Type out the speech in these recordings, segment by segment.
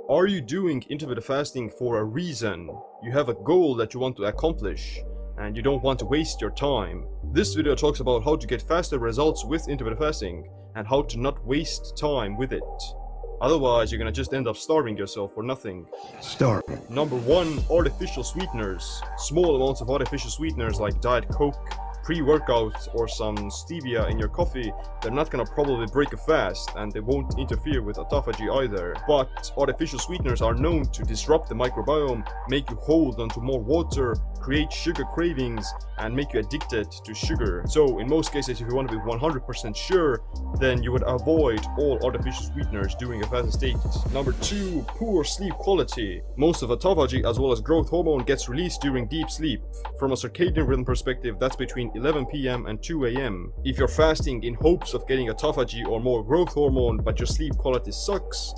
Are you doing intermittent fasting for a reason? You have a goal that you want to accomplish, and you don't want to waste your time. This video talks about how to get faster results with intermittent fasting, and how to not waste time with it. Otherwise, you're gonna just end up starving yourself for nothing. Starving. Number 1, artificial sweeteners. Small amounts of artificial sweeteners like Diet Coke, pre-workout, or some stevia in your coffee, they're not gonna probably break a fast, and they won't interfere with autophagy either. But artificial sweeteners are known to disrupt the microbiome, make you hold onto more water, create sugar cravings, and make you addicted to sugar. So in most cases, if you want to be 100% sure, then you would avoid all artificial sweeteners during a fasted state. Number 2, poor sleep quality. Most of autophagy as well as growth hormone gets released during deep sleep. From a circadian rhythm perspective, that's between 11 p.m. and 2 a.m. If you're fasting in hopes of getting autophagy or more growth hormone but your sleep quality sucks,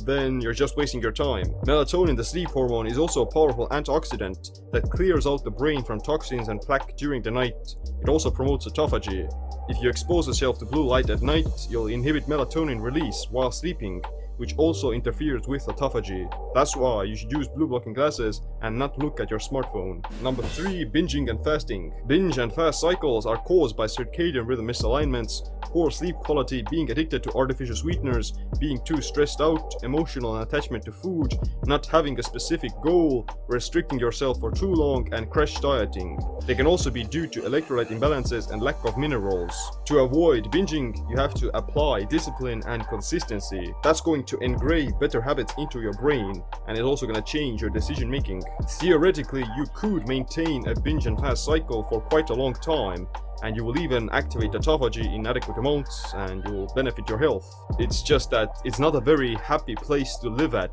then you're just wasting your time. Melatonin, the sleep hormone, is also a powerful antioxidant that clears out the brain from toxins and plaque during the night. It also promotes autophagy. If you expose yourself to blue light at night, you'll inhibit melatonin release while sleeping, which also interferes with autophagy. That's why you should use blue blocking glasses and not look at your smartphone. Number 3, binging and fasting. Binge and fast cycles are caused by circadian rhythm misalignments, poor sleep quality, being addicted to artificial sweeteners, being too stressed out, emotional attachment to food, not having a specific goal, restricting yourself for too long, and crash dieting. They can also be due to electrolyte imbalances and lack of minerals. To avoid binging, you have to apply discipline and consistency. That's going to engrave better habits into your brain, and it's also going to change your decision making. Theoretically, you could maintain a binge and fast cycle for quite a long time, and you will even activate autophagy in adequate amounts, and you will benefit your health. It's just that it's not a very happy place to live at,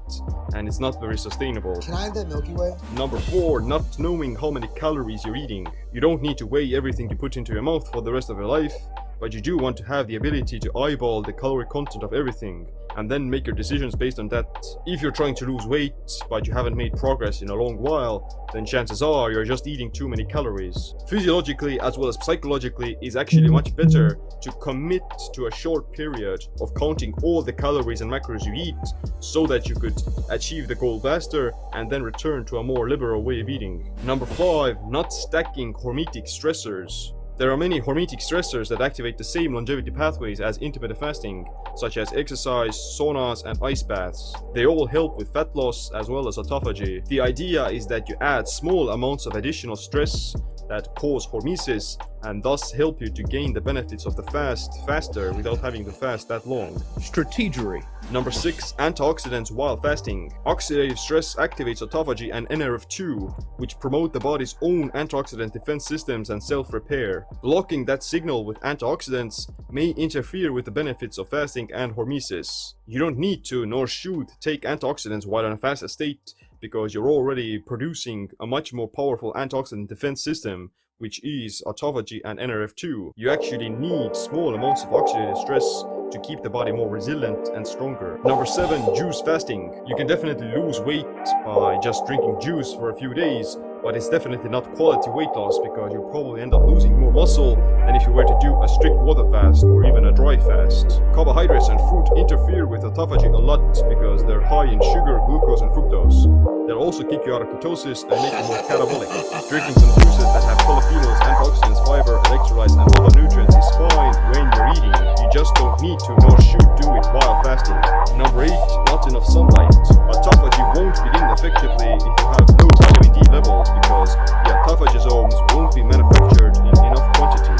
and it's not very sustainable. Can I have that Milky Way? Number 4, not knowing how many calories you're eating. You don't need to weigh everything you put into your mouth for the rest of your life, but you do want to have the ability to eyeball the calorie content of everything, and then make your decisions based on that. If you're trying to lose weight, but you haven't made progress in a long while, then chances are you're just eating too many calories. Physiologically as well as psychologically, it's actually much better to commit to a short period of counting all the calories and macros you eat, so that you could achieve the goal faster and then return to a more liberal way of eating. Number 5, not stacking hormetic stressors. There are many hormetic stressors that activate the same longevity pathways as intermittent fasting, such as exercise, saunas, and ice baths. They all help with fat loss as well as autophagy. The idea is that you add small amounts of additional stress that cause hormesis, and thus help you to gain the benefits of the fast faster without having to fast that long. Strategery. Number 6, antioxidants while fasting. Oxidative stress activates autophagy and NRF2, which promote the body's own antioxidant defense systems and self-repair. Blocking that signal with antioxidants may interfere with the benefits of fasting and hormesis. You don't need to, nor should, take antioxidants while in a fasted state, because you're already producing a much more powerful antioxidant defense system, which is autophagy and NRF2. You actually need small amounts of oxidative stress to keep the body more resilient and stronger. Number 7, juice fasting. You can definitely lose weight by just drinking juice for a few days, but it's definitely not quality weight loss, because you'll probably end up losing more muscle than if you were to do a strict water fast or even a dry fast. Carbohydrates and fruit interfere with autophagy a lot because they're high in sugar, glucose, and fructose. They'll also kick you out of ketosis and make you more catabolic. Drinking some juices that have polyphenols, antioxidants, fiber, electrolytes, and other nutrients is fine when you're eating. You just don't need to, nor should do it while fasting. Number 8, not enough sunlight. Autophagy won't begin effectively if you have low vitamin D levels, because the autophagosomes won't be manufactured in enough quantity.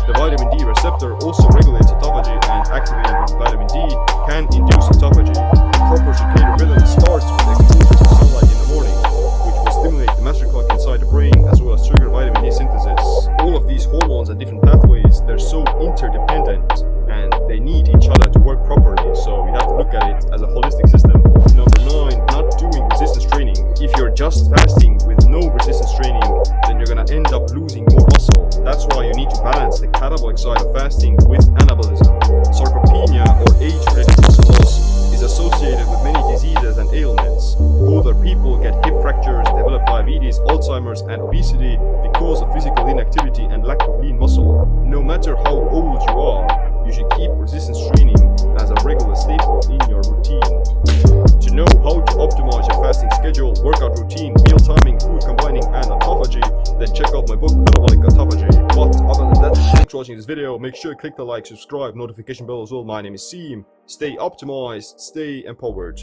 The vitamin D receptor also regulates autophagy, and activating with vitamin D can induce autophagy. Proper circadian rhythm starts with exposure to sunlight in the morning, which will stimulate the master clock inside the brain as well as trigger vitamin D synthesis. All of these hormones and different pathways, they're so interdependent, and they need each other to work properly, so you have to look at it as a holistic system. Number 9, not doing resistance training. If you're just fasting with no resistance training, then you're gonna end up losing more muscle. That's why you need to balance the catabolic side of fasting with anabolism. Sarcopenia, or age-related muscle loss, is associated with many diseases and ailments. Older people get hip fractures, develop diabetes, Alzheimer's, and obesity because of physical inactivity and lack of lean muscle. No matter how old you are, you should keep resistance training as a regular staple in your routine. To know how to routine, meal timing, food combining, and autophagy, then check out my book Metabolic Autophagy. But other than that, thanks for watching this video. Make sure to click the like, subscribe, notification bell as well. My name is Seam. Stay optimized, stay empowered.